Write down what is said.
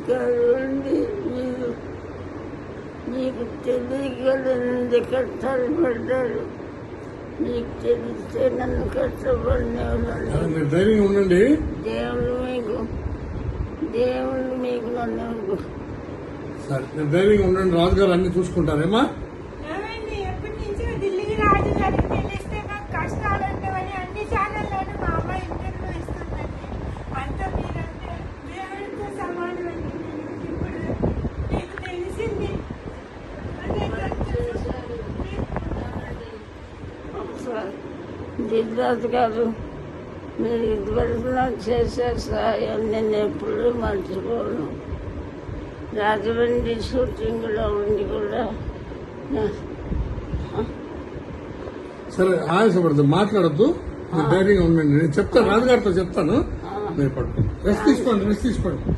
నమస్కారం. మీకు తెలియగలనంత కష్టాలు పడ్డాడు. మీకు తెలిస్తే నన్ను కష్టపడిన ధైర్యంగా ఉండండి. దేవుడు మీకు నన్ను సరే నేను ధైర్యంగా ఉండండి. రాజుగారు అన్ని చూసుకుంటారేమా? ఎప్పటి నుంచో ఢిల్లీకి రాజుగారికి తెలిస్తే నాకు కష్టాలు ఉండవని అన్ని ఛానల్లోనూ మా అమ్మ ఇంటర్వ్యూ ఇస్తుందండి. అంత మీరంటే దేవుడితో సమానమండి. ఇప్పుడు మీకు తెలిసింది. దిద్దాత్ గారు, మీరు ఇదివరకు నాకు చేసే సహాయం నేను ఎప్పుడూ మర్చిపోను. రాజమండ్రి షూటింగ్లో ఉండి కూడా సరే ఆయాసపడద్దు, మాట్లాడద్దు, ధైర్యంగా ఉండండి. నేను చెప్తాను, రాజుగారితో చెప్తాను. మీరు పడుకోండి, రెస్ట్ తీసుకోండి.